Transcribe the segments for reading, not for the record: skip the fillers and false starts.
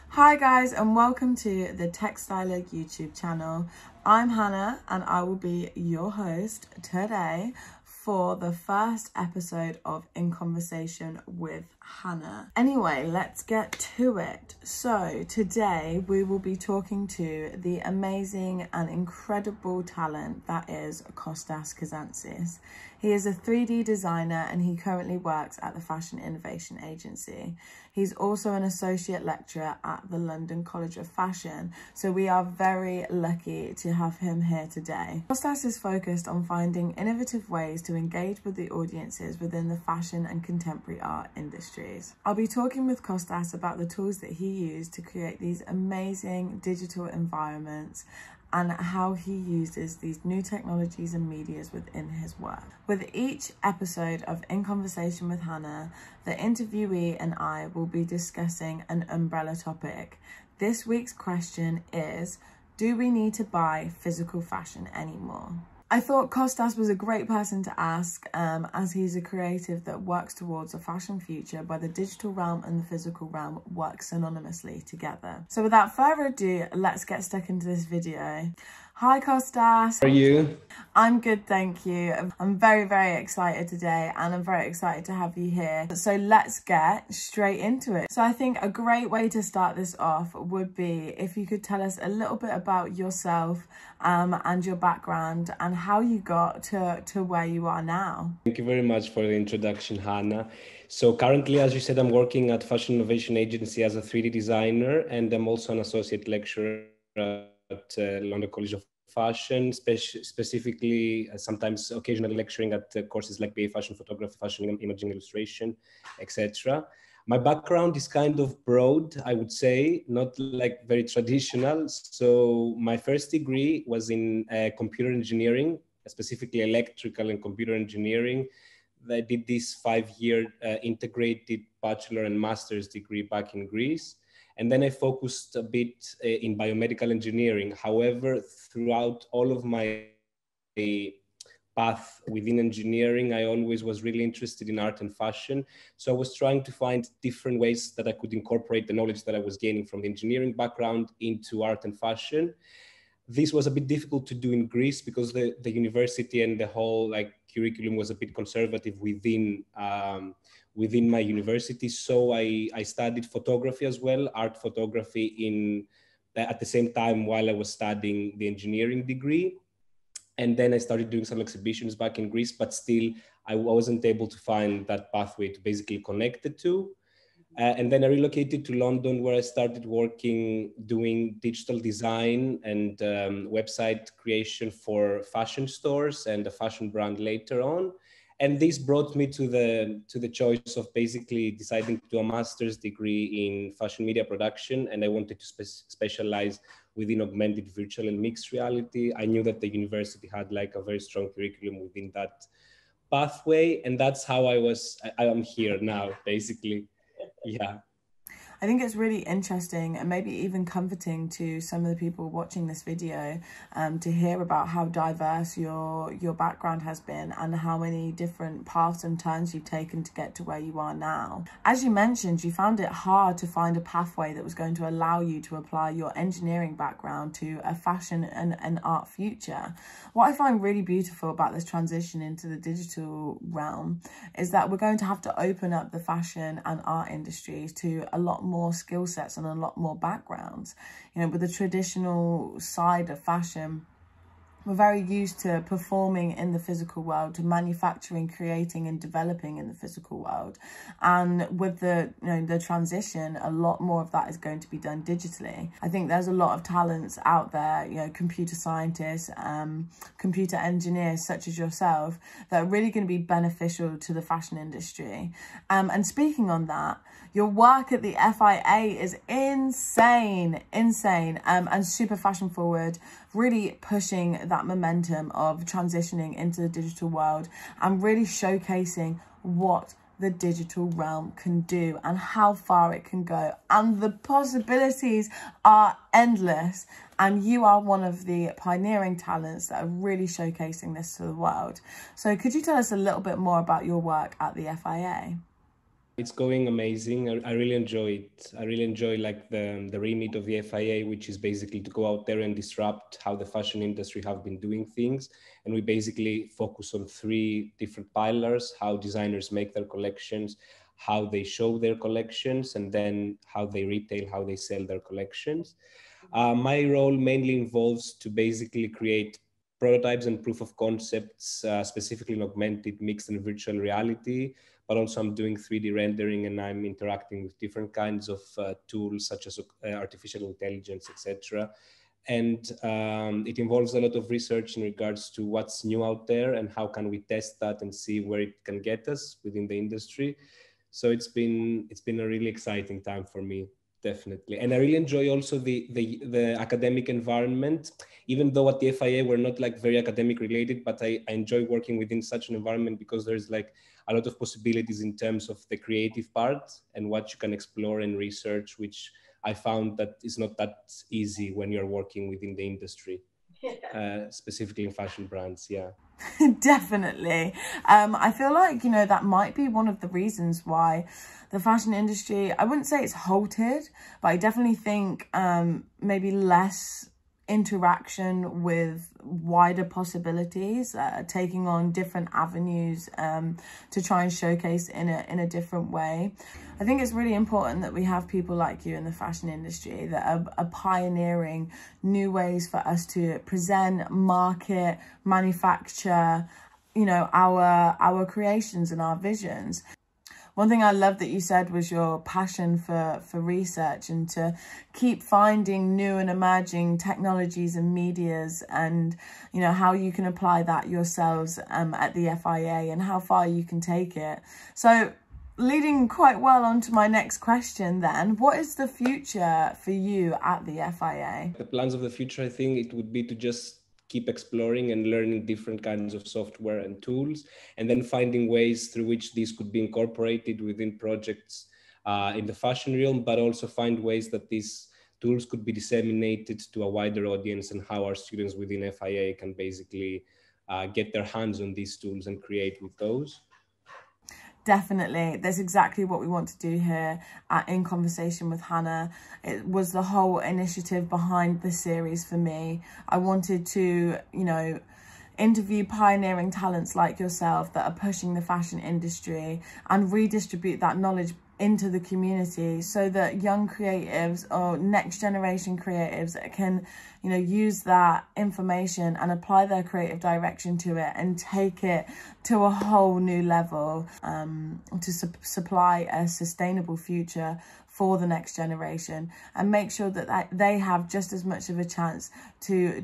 Hi guys, and welcome to the Textiler YouTube channel. I'm Hannah and I will be your host today for the first episode of In Conversation with Hannah. Anyway, let's get to it. So today we will be talking to the amazing and incredible talent that is Costas Kazantzis. He is a 3D designer and he currently works at the Fashion Innovation Agency. He's also an associate lecturer at the London College of Fashion, so we are very lucky to have him here today. Costas is focused on finding innovative ways to engage with the audiences within the fashion and contemporary art industries. I'll be talking with Costas about the tools that he used to create these amazing digital environments and how he uses these new technologies and medias within his work. With each episode of In Conversation with Hannah, the interviewee and I will be discussing an umbrella topic. This week's question is, do we need to buy physical fashion anymore? I thought Costas was a great person to ask as he's a creative that works towards a fashion future where the digital realm and the physical realm work synonymously together. So without further ado, let's get stuck into this video. Hi Costas. How are you? I'm good, thank you. I'm very excited today and I'm very excited to have you here. So let's get straight into it. So I think a great way to start this off would be if you could tell us a little bit about yourself and your background and how you got to where you are now. Thank you very much for the introduction, Hannah. So currently, as you said, I'm working at Fashion Innovation Agency as a 3D designer, and I'm also an associate lecturer at London College of Fashion, specifically sometimes occasionally lecturing at courses like BA Fashion Photography, Fashion Imaging Illustration, etc. My background is kind of broad, I would say, not like very traditional. So my first degree was in computer engineering, specifically electrical and computer engineering. I did this 5-year integrated bachelor and master's degree back in Greece. And then I focused a bit in biomedical engineering. However, throughout all of my path within engineering, I always was really interested in art and fashion. So I was trying to find different ways that I could incorporate the knowledge that I was gaining from the engineering background into art and fashion. This was a bit difficult to do in Greece because the university and the whole curriculum was a bit conservative within my university. So I studied photography as well, art photography at the same time while I was studying the engineering degree. And then I started doing some exhibitions back in Greece, but still I wasn't able to find that pathway to basically connect the two. And then I relocated to London where I started working, doing digital design and website creation for fashion stores and a fashion brand later on. And this brought me to the choice of basically deciding to do a master's degree in fashion media production. And I wanted to specialize within augmented, virtual, and mixed reality. I knew that the university had a very strong curriculum within that pathway. And that's how I am here now, basically. Yeah. I think it's really interesting and maybe even comforting to some of the people watching this video to hear about how diverse your background has been and how many different paths and turns you've taken to get to where you are now. As you mentioned, you found it hard to find a pathway that was going to allow you to apply your engineering background to a fashion and art future. What I find really beautiful about this transition into the digital realm is that we're going to have to open up the fashion and art industries to a lot more skill sets and a lot more backgrounds. You know, with the traditional side of fashion, we're very used to performing in the physical world, to manufacturing, creating and developing in the physical world. And with the transition, a lot more of that is going to be done digitally. I think there's a lot of talents out there, computer scientists, computer engineers such as yourself, that are really going to be beneficial to the fashion industry. And speaking on that, your work at the FIA is insane, and super fashion forward, really pushing that momentum of transitioning into the digital world and really showcasing what the digital realm can do and how far it can go. And the possibilities are endless. And you are one of the pioneering talents that are really showcasing this to the world. So could you tell us a little bit more about your work at the FIA? It's going amazing. I really enjoy it. I really enjoy like the remit of the FIA, which is basically to go out there and disrupt how the fashion industry have been doing things. And we basically focus on three different pillars: how designers make their collections, how they show their collections, and then how they retail, how they sell their collections. My role mainly involves to basically create prototypes and proof of concepts, specifically in augmented, mixed, and virtual reality. But also I'm doing 3D rendering, and I'm interacting with different kinds of tools such as artificial intelligence, etc. And it involves a lot of research in regards to what's new out there and how can we test that and see where it can get us within the industry. So it's been a really exciting time for me, definitely. And I really enjoy also the academic environment, even though at the FIA we're not like very academic related, but I enjoy working within such an environment because there's like a lot of possibilities in terms of the creative part and what you can explore and research, which I found that is not that easy when you're working within the industry, specifically in fashion brands. Yeah. Definitely. I feel like, you know, that might be one of the reasons why the fashion industry, I wouldn't say it's halted, but I definitely think maybe less interaction with wider possibilities, taking on different avenues to try and showcase in a different way. I think it's really important that we have people like you in the fashion industry that are pioneering new ways for us to present, market, manufacture, you know, our creations and our visions. One thing I love that you said was your passion for research and to keep finding new and emerging technologies and medias, and, you know, how you can apply that yourselves at the FIA and how far you can take it. So leading quite well onto my next question then, what is the future for you at the FIA? The plans of the future, I think it would be to just keep exploring and learning different kinds of software and tools, and then finding ways through which these could be incorporated within projects in the fashion realm, but also find ways that these tools could be disseminated to a wider audience, and how our students within FIA can basically get their hands on these tools and create with those. Definitely. That's exactly what we want to do here In Conversation with Hannah. It was the whole initiative behind the series for me. I wanted to, you know, interview pioneering talents like yourself that are pushing the fashion industry and redistribute that knowledge into the community so that young creatives or next generation creatives can, you know, use that information and apply their creative direction to it and take it to a whole new level to supply a sustainable future for the next generation, and make sure that they have just as much of a chance to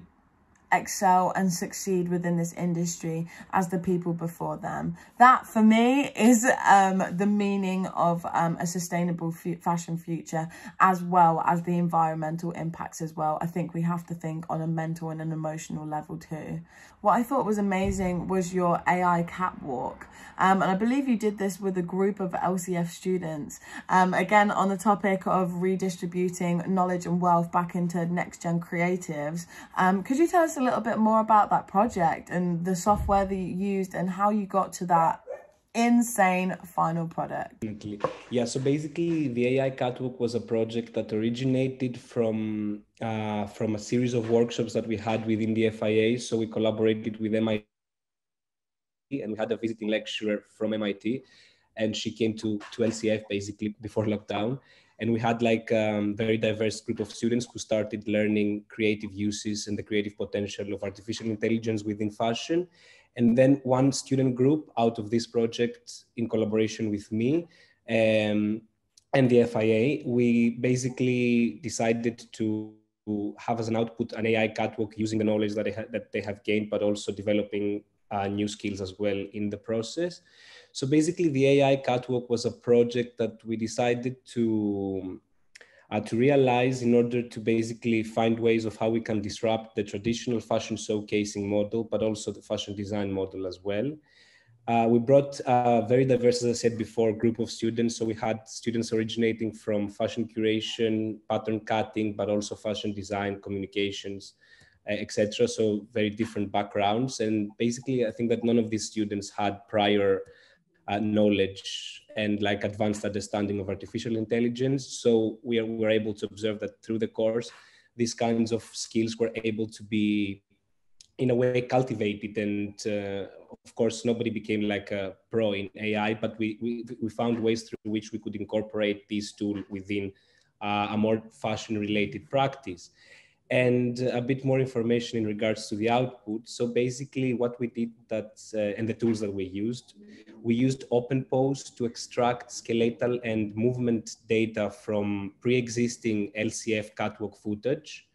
excel and succeed within this industry as the people before them. That for me is the meaning of a sustainable fashion future, as well as the environmental impacts as well. I think we have to think on a mental and an emotional level too. What I thought was amazing was your AI catwalk, and I believe you did this with a group of LCF students, again on the topic of redistributing knowledge and wealth back into next gen creatives. Could you tell us a little bit more about that project and the software that you used and how you got to that insane final product? Yeah, so basically the AI Catwalk was a project that originated from a series of workshops that we had within the FIA. So we collaborated with MIT, and we had a visiting lecturer from MIT, and she came to LCF basically before lockdown. And we had like a very diverse group of students who started learning creative uses and the creative potential of artificial intelligence within fashion. And then one student group out of this project, in collaboration with me and the FIA, we basically decided to have as an output an AI catwalk using the knowledge that they have gained, but also developing new skills as well in the process. So basically the AI Catwalk was a project that we decided to realize in order to basically find ways of how we can disrupt the traditional fashion showcasing model, but also the fashion design model as well. We brought a very diverse, as I said before, group of students. So we had students originating from fashion curation, pattern cutting, but also fashion design, communications, etc. So very different backgrounds. And basically, I think that none of these students had prior knowledge and like advanced understanding of artificial intelligence. So we were able to observe that through the course, these kinds of skills were able to be in a way cultivated. And of course, nobody became like a pro in AI, but we found ways through which we could incorporate this tool within a more fashion related practice. And a bit more information in regards to the output. So basically what we did and the tools that we used OpenPose to extract skeletal and movement data from pre-existing LCF catwalk footage.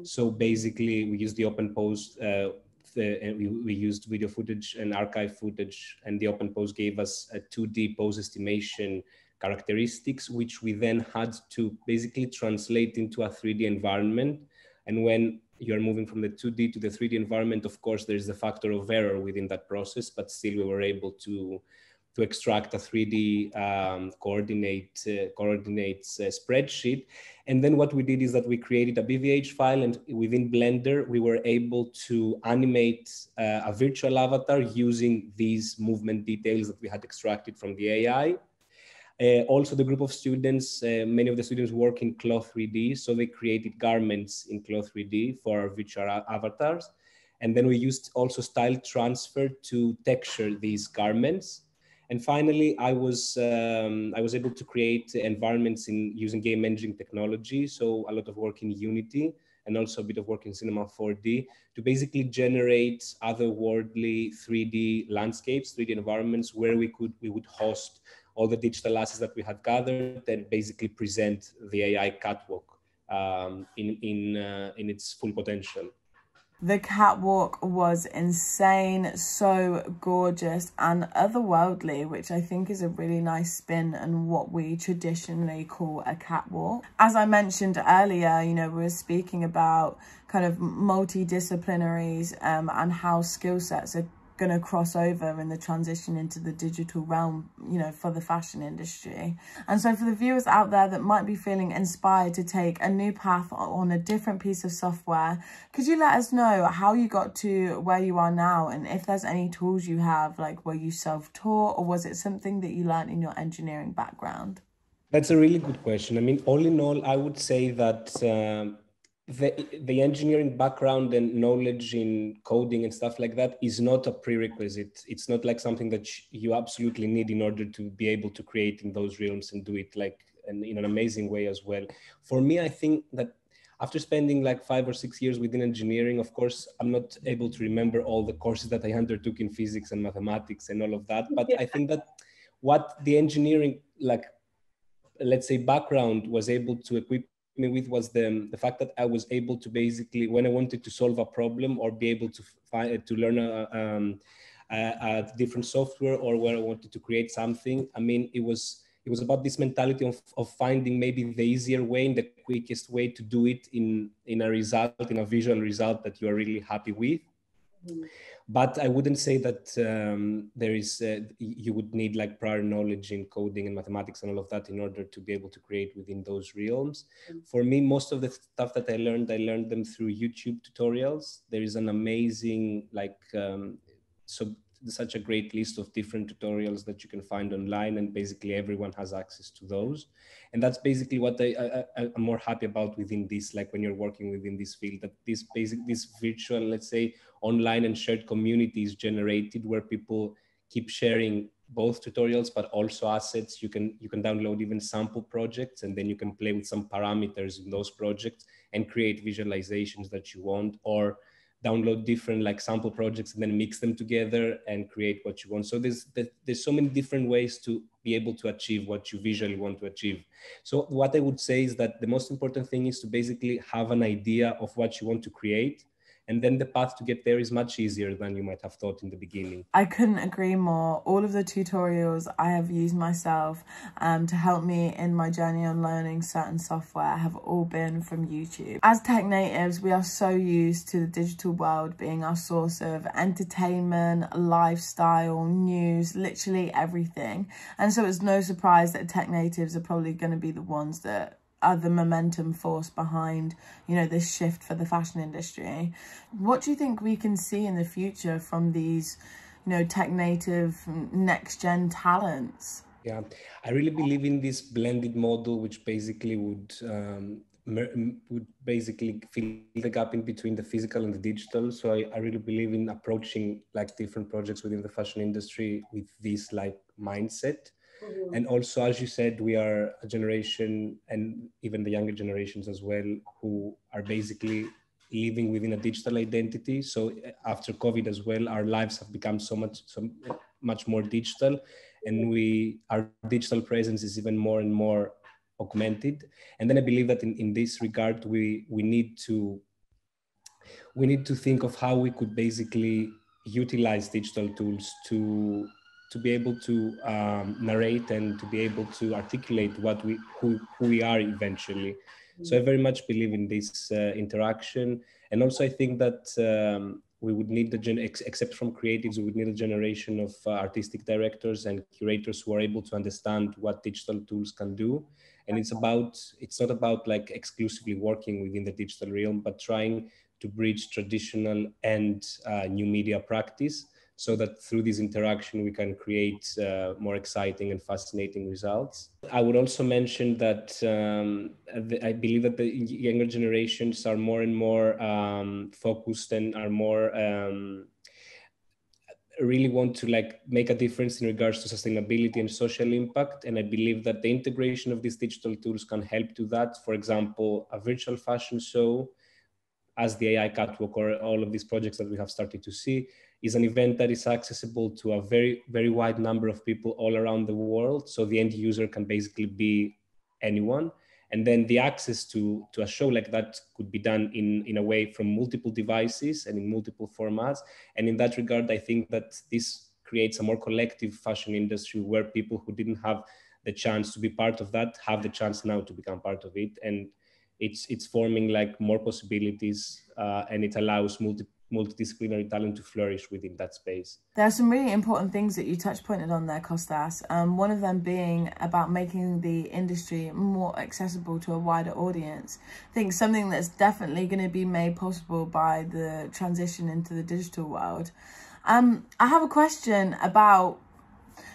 So basically we used the OpenPose, and we used video footage and archive footage, and the OpenPose gave us a 2D pose estimation characteristics, which we then had to basically translate into a 3D environment. And when you're moving from the 2D to the 3D environment, of course, there's the factor of error within that process, but still we were able to extract a 3D coordinates spreadsheet. And then what we did is that we created a BVH file, and within Blender, we were able to animate a virtual avatar using these movement details that we had extracted from the AI. Also, the group of students, many of the students work in Cloth 3D, so they created garments in Cloth 3D for our virtual avatars. And then we used also style transfer to texture these garments. And finally, I was able to create environments using game engine technology, so a lot of work in Unity and also a bit of work in Cinema 4D to basically generate otherworldly 3D landscapes, 3D environments where we would host all the digital assets that we had gathered and basically present the AI catwalk in its full potential. The catwalk was insane, so gorgeous and otherworldly, which I think is a really nice spin on what we traditionally call a catwalk. As I mentioned earlier, you know, we were speaking about kind of multidisciplinaries and how skill sets are going to cross over in the transition into the digital realm, you know, for the fashion industry. And so for the viewers out there that might be feeling inspired to take a new path on a different piece of software, could you let us know how you got to where you are now, and if there's any tools you have, like were you self-taught or was it something that you learned in your engineering background? That's a really good question. I mean, all in all, I would say that the engineering background and knowledge in coding and stuff like that is not a prerequisite. It's not like something that you absolutely need in order to be able to create in those realms and do it like in an amazing way as well. For me, I think that after spending like 5 or 6 years within engineering, of course, I'm not able to remember all the courses that I undertook in physics and mathematics and all of that. But I think that what the engineering, like, let's say, background was able to equip me with was the fact that I was able to basically, when I wanted to solve a problem or be able to learn a different software, or where I wanted to create something, I mean, it was about this mentality of finding maybe the easier way and the quickest way to do it in a visual result that you are really happy with. Mm-hmm. But I wouldn't say that you would need like prior knowledge in coding and mathematics and all of that in order to be able to create within those realms. Mm-hmm. For me, most of the stuff that I learned them through YouTube tutorials. There is an amazing, such a great list of different tutorials that you can find online, and basically everyone has access to those. And that's basically what I'm more happy about within this, like when you're working within this field, that this virtual, let's say, online and shared community is generated where people keep sharing both tutorials, but also assets. You can download even sample projects, and then you can play with some parameters in those projects and create visualizations that you want, or download different like sample projects and then mix them together and create what you want. So there's so many different ways to be able to achieve what you visually want to achieve. So what I would say is that the most important thing is to basically have an idea of what you want to create, and then the path to get there is much easier than you might have thought in the beginning. I couldn't agree more. All of the tutorials I have used myself to help me in my journey on learning certain software have all been from YouTube. As tech natives, we are so used to the digital world being our source of entertainment, lifestyle, news, literally everything. And so it's no surprise that tech natives are probably going to be the ones that are the momentum force behind, you know, this shift for the fashion industry. What do you think we can see in the future from these tech native, next gen talents? Yeah, I really believe in this blended model, which basically would basically fill the gap in between the physical and the digital. So I really believe in approaching like different projects within the fashion industry with this like mindset. And also, as you said, we are a generation, and even the younger generations as well, who are basically living within a digital identity. So after COVID as well, our lives have become so much more digital, and our digital presence is even more and more augmented. And then I believe that in this regard, we need to think of how we could basically utilize digital tools to be able to narrate and to be able to articulate who we are eventually. So I very much believe in this interaction. And also I think that we would need except from creatives, we would need a generation of artistic directors and curators who are able to understand what digital tools can do. And it's not about like exclusively working within the digital realm, but trying to bridge traditional and new media practice, so that through this interaction we can create more exciting and fascinating results. I would also mention that I believe that the younger generations are more and more focused and are more really want to like make a difference in regards to sustainability and social impact. And I believe that the integration of these digital tools can help to that. For example, a virtual fashion show as the AI Catwalk, or all of these projects that we have started to see, is an event that is accessible to a very, very wide number of people all around the world. So the end user can basically be anyone. And then the access to a show like that could be done in a way from multiple devices and in multiple formats. And in that regard, I think that this creates a more collective fashion industry where people who didn't have the chance to be part of that have the chance now to become part of it. And it's forming like more possibilities, and it allows multidisciplinary talent to flourish within that space. There are some really important things that you pointed on there, Costas. One of them being about making the industry more accessible to a wider audience. I think something that's definitely going to be made possible by the transition into the digital world. I have a question about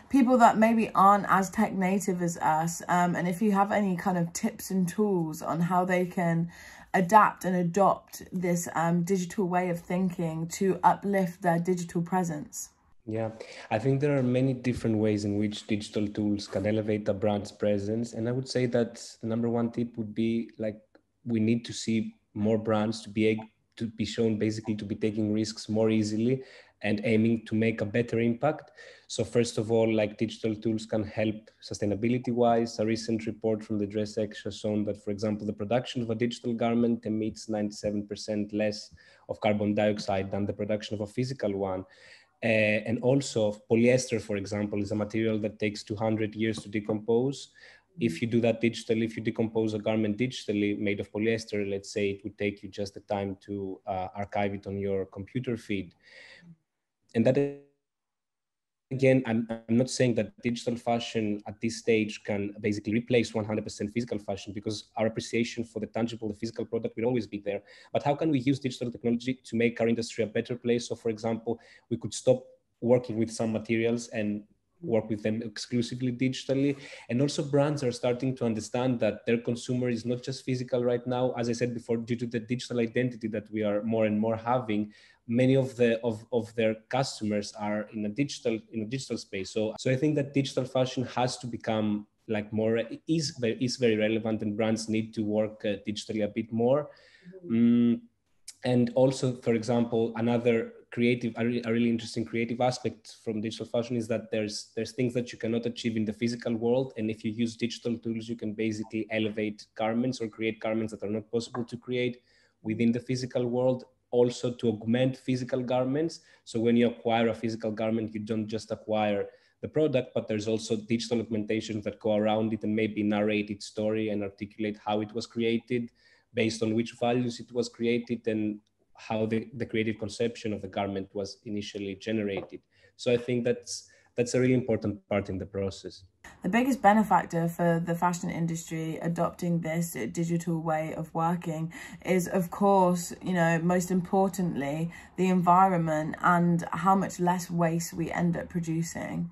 people that maybe aren't as tech native as us, and if you have any kind of tips and tools on how they can adapt and adopt this digital way of thinking to uplift their digital presence. Yeah, I think there are many different ways in which digital tools can elevate a brand's presence. And I would say that the number one tip would be like, we need to see more brands to be shown basically to be taking risks more easily and aiming to make a better impact. So first of all, like digital tools can help sustainability wise. A recent report from the Dress X has shown that, for example, the production of a digital garment emits 97% less of carbon dioxide than the production of a physical one. And also polyester, for example, is a material that takes 200 years to decompose. If you do that digitally, if you decompose a garment digitally made of polyester, let's say, it would take you just the time to archive it on your computer feed. And that, again, I'm not saying that digital fashion at this stage can basically replace 100% physical fashion, because our appreciation for the tangible, the physical product will always be there. But how can we use digital technology to make our industry a better place? So for example, we could stop working with some materials and work with them exclusively digitally. And also brands are starting to understand that their consumer is not just physical right now. As I said before, due to the digital identity that we are more and more having, many of their customers are in a digital space. So I think that digital fashion has to become like more, is very relevant, and brands need to work digitally a bit more. And also, for example, another a really interesting creative aspect from digital fashion is that there's things that you cannot achieve in the physical world, and if you use digital tools, you can basically elevate garments or create garments that are not possible to create within the physical world, also to augment physical garments. So when you acquire a physical garment, you don't just acquire the product, but there's also digital augmentations that go around it and maybe narrate its story and articulate how it was created, based on which values it was created, and how the creative conception of the garment was initially generated. So I think that's a really important part in the process. The biggest benefactor for the fashion industry adopting this digital way of working is, of course, you know, most importantly, the environment and how much less waste we end up producing.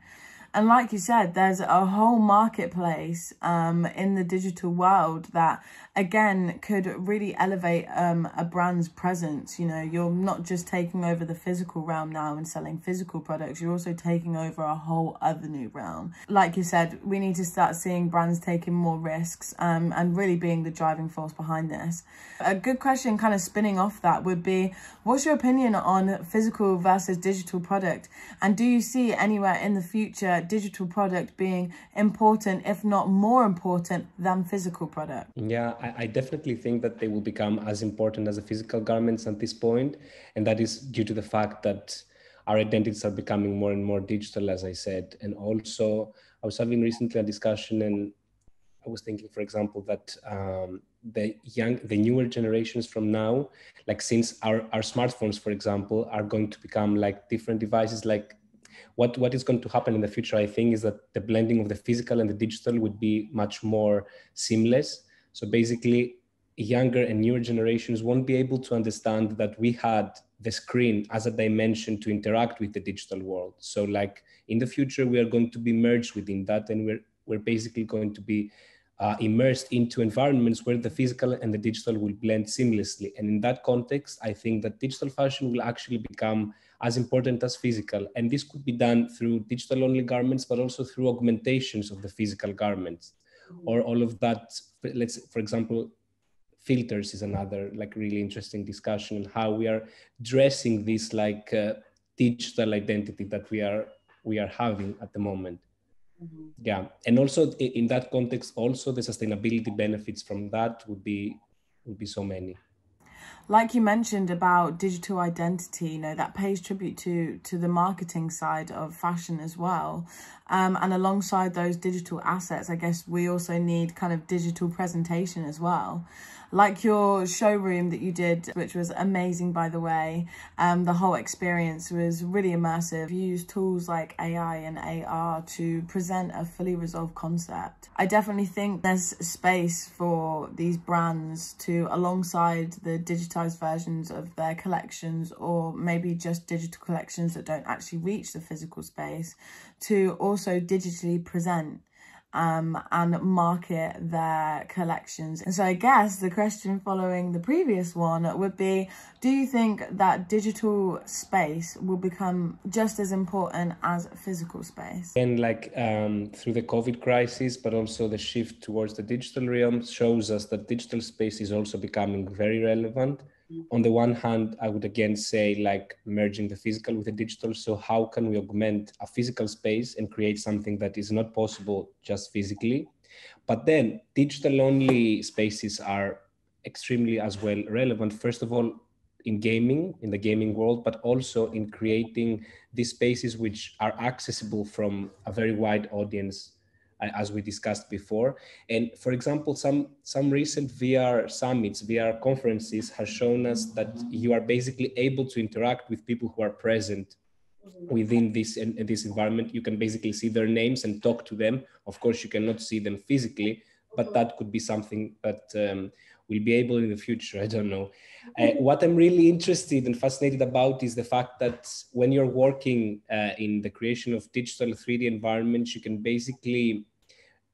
And like you said, there's a whole marketplace in the digital world that, again, could really elevate a brand's presence. You know, you're not just taking over the physical realm now and selling physical products, you're also taking over a whole other new realm. Like you said, we need to start seeing brands taking more risks and really being the driving force behind this. A good question kind of spinning off that would be, what's your opinion on physical versus digital product? And do you see anywhere in the future digital product being important, if not more important, than physical product? Yeah, I definitely think that they will become as important as the physical garments at this point. And that is due to the fact that our identities are becoming more and more digital, as I said. And also, I was having recently a discussion, and I was thinking, for example, that the newer generations from now, like since our smartphones, for example, are going to become like different devices, like what is going to happen in the future, I think, is that the blending of the physical and the digital would be much more seamless. So basically, younger and newer generations won't be able to understand that we had the screen as a dimension to interact with the digital world. So like in the future, we are going to be merged within that, and we're basically going to be immersed into environments where the physical and the digital will blend seamlessly. And in that context, I think that digital fashion will actually become as important as physical. And this could be done through digital only garments, but also through augmentations of the physical garments, or all of that. For example, filters is another like really interesting discussion, and how we are dressing this like digital identity that we are having at the moment. Yeah, and also in that context, also the sustainability benefits from that would be so many. Like you mentioned about digital identity, you know, that pays tribute to the marketing side of fashion as well. And alongside those digital assets, I guess we also need kind of digital presentation as well. Like your showroom that you did, which was amazing, by the way. The whole experience was really immersive. You used tools like AI and AR to present a fully resolved concept. I definitely think there's space for these brands to, alongside the digitized versions of their collections, or maybe just digital collections that don't actually reach the physical space, to also digitally present and market their collections. And so I guess the question following the previous one would be, do you think that digital space will become just as important as physical space? And like through the COVID crisis, but also the shift towards the digital realm shows us that digital space is also becoming very relevant. On the one hand, I would again say like merging the physical with the digital. So how can we augment a physical space and create something that is not possible just physically? But then digital only spaces are extremely as well relevant. First of all, in gaming, in the gaming world, but also in creating these spaces which are accessible from a very wide audience, as we discussed before. And for example, some recent VR summits, VR conferences have shown us that you are basically able to interact with people who are present within this environment. You can basically see their names and talk to them. Of course, you cannot see them physically, but that could be something that we'll be able in the future. I don't know. What I'm really interested and fascinated about is the fact that when you're working in the creation of digital 3D environments,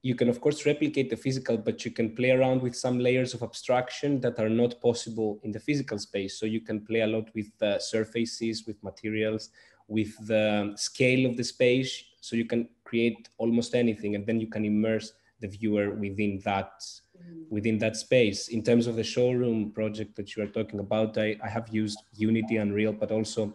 you can of course replicate the physical, but you can play around with some layers of abstraction that are not possible in the physical space. So you can play a lot with surfaces, with materials, with the scale of the space. So you can create almost anything, and then you can immerse the viewer within that space. In terms of the showroom project that you are talking about, I have used Unity, Unreal, but also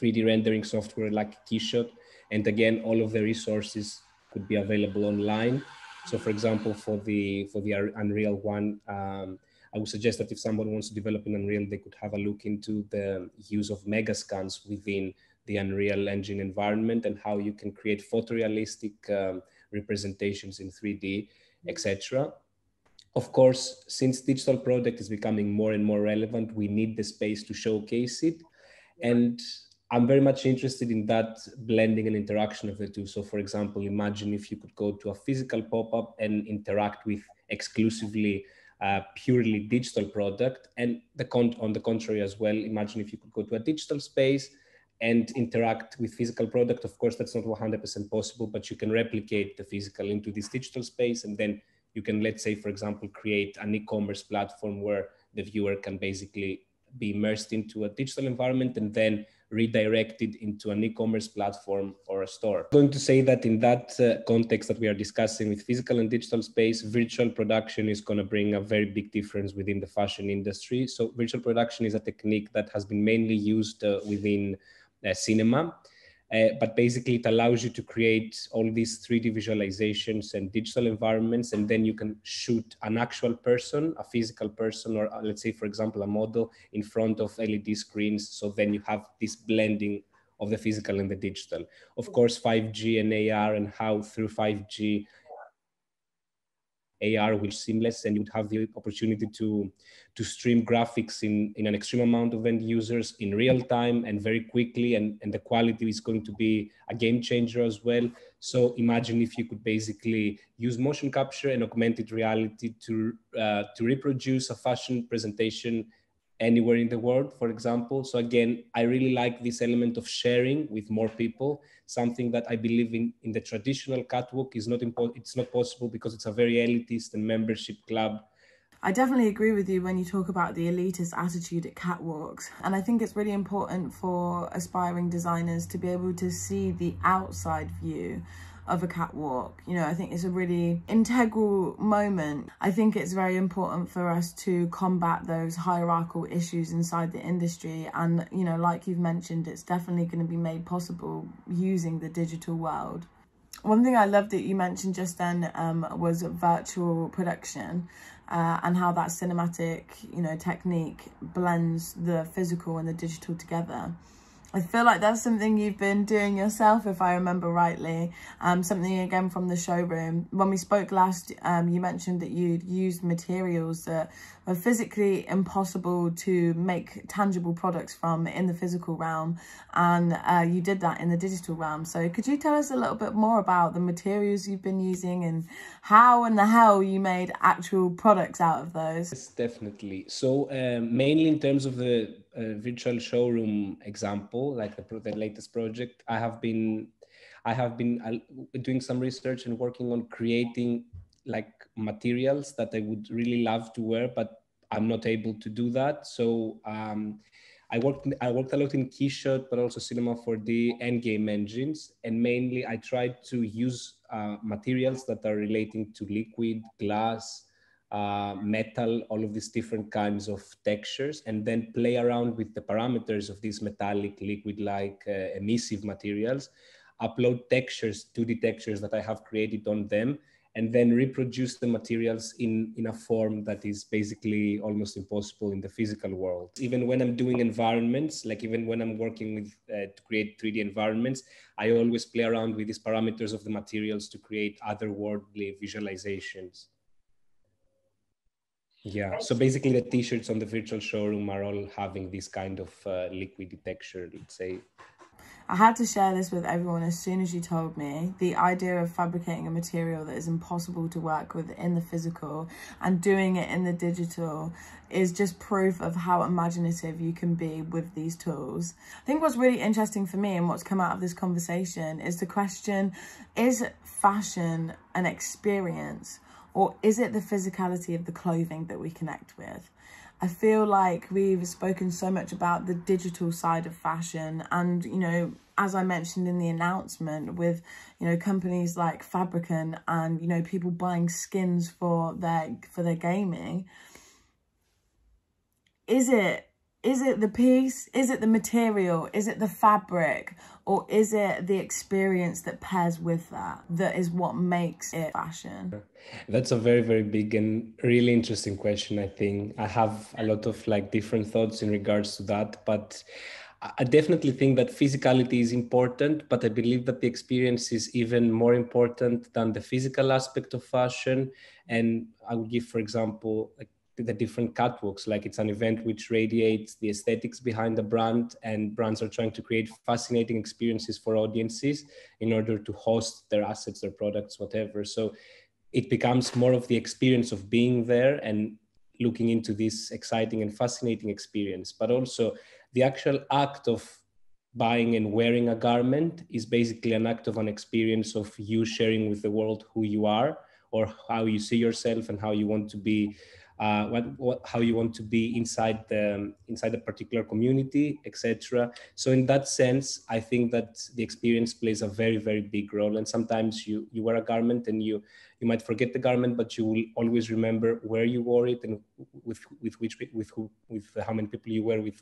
3D rendering software like Keyshot. And again, all of the resources could be available online. So for example, for the Unreal one, I would suggest that if someone wants to develop in Unreal, they could have a look into the use of megascans within the Unreal Engine environment, and how you can create photorealistic representations in 3D, etc. Of course, since digital product is becoming more and more relevant, we need the space to showcase it. And I'm very much interested in that blending and interaction of the two. So for example, imagine if you could go to a physical pop-up and interact with exclusively purely digital product, and on the contrary as well, imagine if you could go to a digital space and interact with physical product. Of course, that's not 100% possible, but you can replicate the physical into this digital space. And then you can, let's say, for example, create an e-commerce platform where the viewer can basically be immersed into a digital environment and then redirected into an e-commerce platform or a store. I'm going to say that in that context that we are discussing with physical and digital space, virtual production is going to bring a very big difference within the fashion industry. So virtual production is a technique that has been mainly used within cinema. But basically it allows you to create all these 3D visualizations and digital environments, and then you can shoot an actual person, a physical person, or let's say, for example, a model in front of LED screens. So then you have this blending of the physical and the digital. Of course, 5G and AR, and how through 5G AR will be seamless, and you would have the opportunity to stream graphics in an extreme amount of end users in real time and very quickly, and the quality is going to be a game changer as well. So imagine if you could basically use motion capture and augmented reality to reproduce a fashion presentation anywhere in the world, for example. So again, I really like this element of sharing with more people, something that I believe in the traditional catwalk is not important. It's not possible because it's a very elitist and membership club. I definitely agree with you when you talk about the elitist attitude at catwalks. And I think it's really important for aspiring designers to be able to see the outside view of a catwalk. You know, I think it's a really integral moment. I think it's very important for us to combat those hierarchical issues inside the industry. And, you know, like you've mentioned, it's definitely going to be made possible using the digital world. One thing I loved that you mentioned just then was virtual production and how that cinematic, you know, technique blends the physical and the digital together. I feel like that's something you've been doing yourself, if I remember rightly. Something again from the showroom. When we spoke last, you mentioned that you'd used materials that are physically impossible to make tangible products from in the physical realm, and you did that in the digital realm. So could you tell us a little bit more about the materials you've been using and how in the hell you made actual products out of those? Yes, definitely. So mainly in terms of the virtual showroom example, like the latest project, I have been doing some research and working on creating like materials that I would really love to wear, but I'm not able to do that. So I worked a lot in Keyshot, but also Cinema 4D and game engines. And mainly I tried to use materials that are relating to liquid, glass, metal, all of these different kinds of textures, and then play around with the parameters of these metallic, liquid-like emissive materials, upload textures, 2D textures that I have created on them, and then reproduce the materials in a form that is basically almost impossible in the physical world. Even when I'm doing environments, like even when I'm working with to create 3D environments, I always play around with these parameters of the materials to create otherworldly visualizations. Yeah, so basically the t-shirts on the virtual showroom are all having this kind of liquidy texture, let's say. I had to share this with everyone as soon as you told me. The idea of fabricating a material that is impossible to work with in the physical and doing it in the digital is just proof of how imaginative you can be with these tools. I think what's really interesting for me and what's come out of this conversation is the question, is fashion an experience, or is it the physicality of the clothing that we connect with? I feel like we've spoken so much about the digital side of fashion, and, you know, as I mentioned in the announcement, with, you know, companies like Fabricant and, you know, people buying skins for their gaming. Is it the piece? Is it the material? Is it the fabric? Or is it the experience that pairs with that is what makes it fashion? That's a very, very big and really interesting question, I think. I have a lot of like different thoughts in regards to that, but I definitely think that physicality is important, but I believe that the experience is even more important than the physical aspect of fashion. And I would give, for example, like the different catwalks. Like it's an event which radiates the aesthetics behind the brand, and brands are trying to create fascinating experiences for audiences in order to host their assets, their products, whatever. So it becomes more of the experience of being there and looking into this exciting and fascinating experience. But also the actual act of buying and wearing a garment is basically an act of an experience of you sharing with the world who you are, or how you see yourself, and how you want to be, how you want to be inside the particular community, etc. So in that sense, I think that the experience plays a very, very big role. And sometimes you wear a garment and you might forget the garment, but you will always remember where you wore it and with how many people you were with,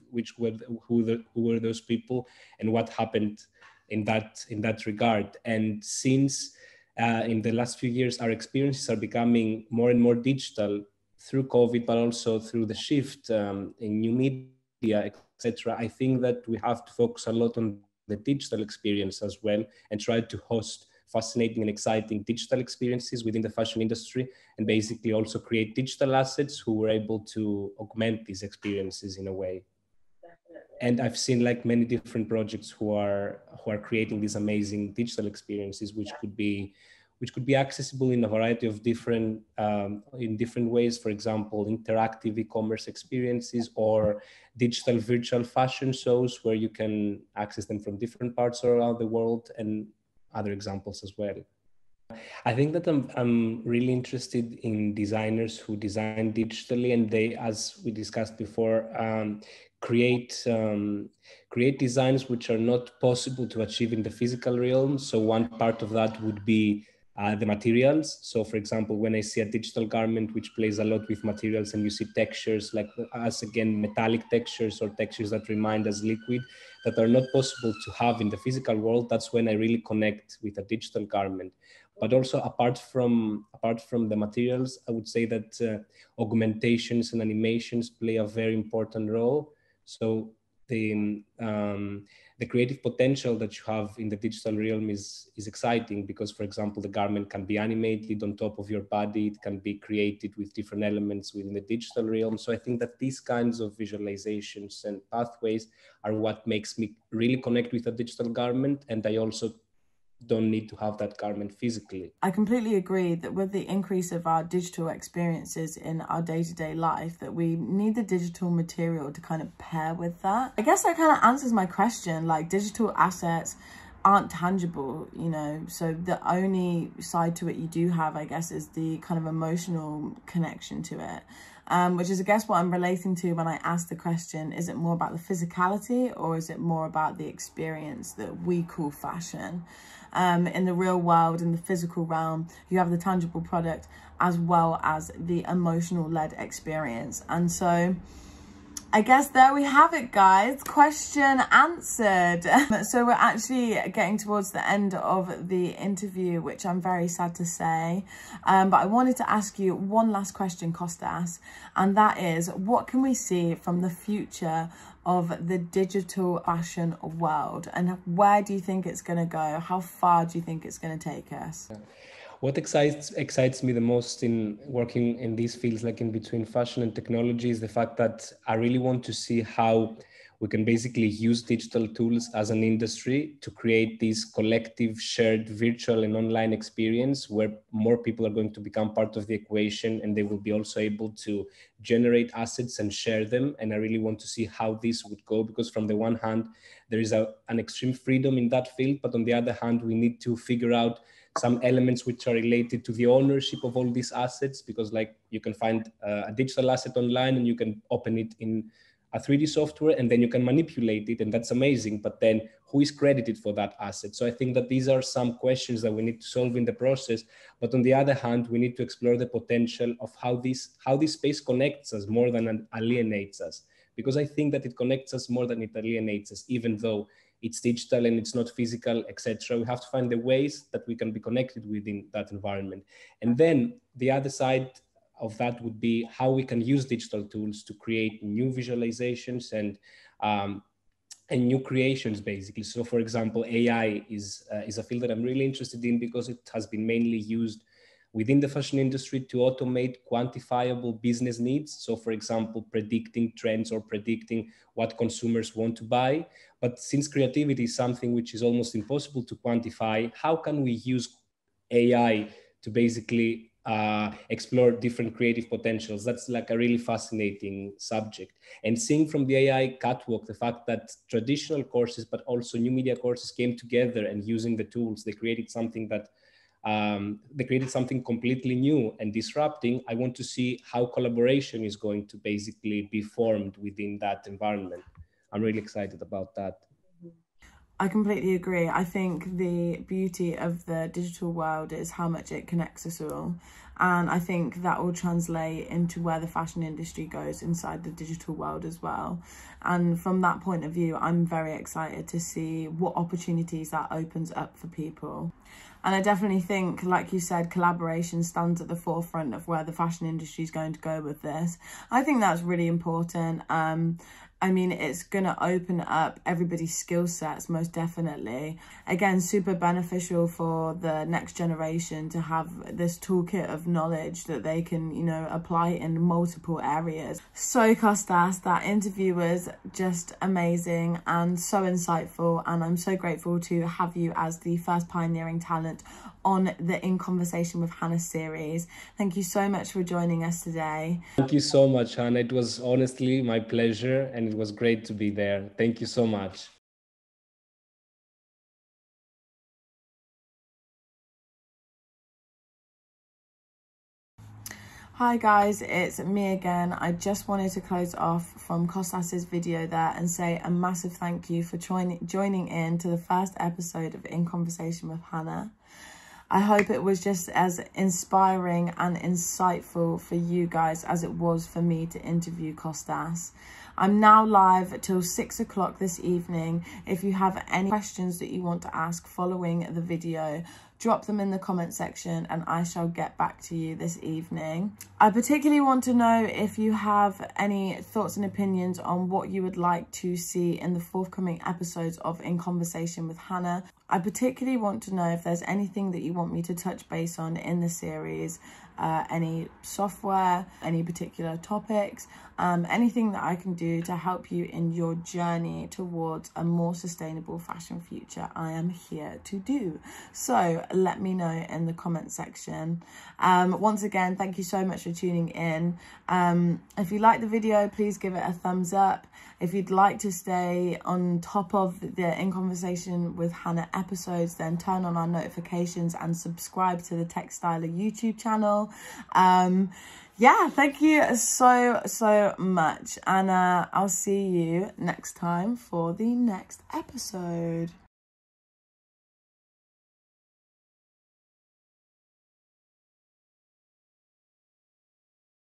who were those people, and what happened in that regard. And since in the last few years, our experiences are becoming more and more digital through COVID, but also through the shift in new media, etc. I think that we have to focus a lot on the digital experience as well, and try to host fascinating and exciting digital experiences within the fashion industry, and basically also create digital assets who were able to augment these experiences in a way. And I've seen like many different projects who are creating these amazing digital experiences, which could be accessible in a variety of different ways. For example, interactive e-commerce experiences, or digital virtual fashion shows where you can access them from different parts around the world, and other examples as well. I think that I'm really interested in designers who design digitally, and they, as we discussed before, create designs which are not possible to achieve in the physical realm. So one part of that would be the materials. So for example, when I see a digital garment which plays a lot with materials, and you see textures like, as again, metallic textures or textures that remind us liquid, that are not possible to have in the physical world, that's when I really connect with a digital garment. But also apart from the materials, I would say that augmentations and animations play a very important role. So the creative potential that you have in the digital realm is exciting, because, for example, the garment can be animated on top of your body. It can be created with different elements within the digital realm. So I think that these kinds of visualizations and pathways are what makes me really connect with a digital garment. And I also don't need to have that garment physically. I completely agree that with the increase of our digital experiences in our day-to-day life, that we need the digital material to kind of pair with that. I guess that kind of answers my question. Like, digital assets aren't tangible, you know, so the only side to it you do have, I guess, is the kind of emotional connection to it. Which is, I guess, what I'm relating to when I ask the question, is it more about the physicality, or is it more about the experience that we call fashion? In the real world, in the physical realm, you have the tangible product as well as the emotional led experience. And so I guess there we have it, guys. Question answered. So we're actually getting towards the end of the interview, which I'm very sad to say. But I wanted to ask you one last question, Costas, and that is, what can we see from the future of the digital fashion world, and where do you think it's going to go? How far do you think it's going to take us? What excites me the most in working in these fields, like in between fashion and technology, is the fact that I really want to see how we can basically use digital tools as an industry to create this collective, shared virtual and online experience where more people are going to become part of the equation, and they will be also able to generate assets and share them. And I really want to see how this would go, because from the one hand, there is an extreme freedom in that field, but on the other hand, we need to figure out some elements which are related to the ownership of all these assets, because like you can find a digital asset online and you can open it in a 3D software and then you can manipulate it, and that's amazing. But then who is credited for that asset? So I think that these are some questions that we need to solve in the process. But on the other hand, we need to explore the potential of how this space connects us more than alienates us, because I think that it connects us more than it alienates us, even though it's digital and it's not physical, etc. We have to find the ways that we can be connected within that environment. And then the other side of that would be how we can use digital tools to create new visualizations and new creations, basically. So, for example, AI is a field that I'm really interested in, because it has been mainly used within the fashion industry to automate quantifiable business needs. So for example, predicting trends or predicting what consumers want to buy. But since creativity is something which is almost impossible to quantify, how can we use AI to basically explore different creative potentials? That's like a really fascinating subject. And seeing from the AI Catwalk, the fact that traditional courses, but also new media courses came together and using the tools, they created something completely new and disrupting. I want to see how collaboration is going to basically be formed within that environment. I'm really excited about that. I completely agree. I think the beauty of the digital world is how much it connects us all. And I think that will translate into where the fashion industry goes inside the digital world as well. And from that point of view, I'm very excited to see what opportunities that opens up for people. And I definitely think, like you said, collaboration stands at the forefront of where the fashion industry is going to go with this. I think that's really important. I mean, it's going to open up everybody's skill sets, most definitely. Again, super beneficial for the next generation to have this toolkit of knowledge that they can, you know, apply in multiple areas. So, Costas, that interview was just amazing and so insightful. And I'm so grateful to have you as the first pioneering talent on the In Conversation with Hannah series. Thank you so much for joining us today. Thank you so much, Hannah. It was honestly my pleasure and it was great to be there. Thank you so much. Hi guys, it's me again. I just wanted to close off from Costas's video there and say a massive thank you for joining in to the first episode of In Conversation with Hannah. I hope it was just as inspiring and insightful for you guys as it was for me to interview Costas. I'm now live till 6 o'clock this evening. If you have any questions that you want to ask following the video, drop them in the comment section and I shall get back to you this evening. I particularly want to know if you have any thoughts and opinions on what you would like to see in the forthcoming episodes of In Conversation with Hannah. I particularly want to know if there's anything that you want me to touch base on in the series, any software, any particular topics, anything that I can do to help you in your journey towards a more sustainable fashion future. I am here to do. So let me know in the comment section. Once again, thank you so much for tuning in. If you like the video, please give it a thumbs up. If you'd like to stay on top of the In Conversation with Hannah episodes, then turn on our notifications and subscribe to the Tech Styler YouTube channel. Yeah, thank you so much. And I'll see you next time for the next episode.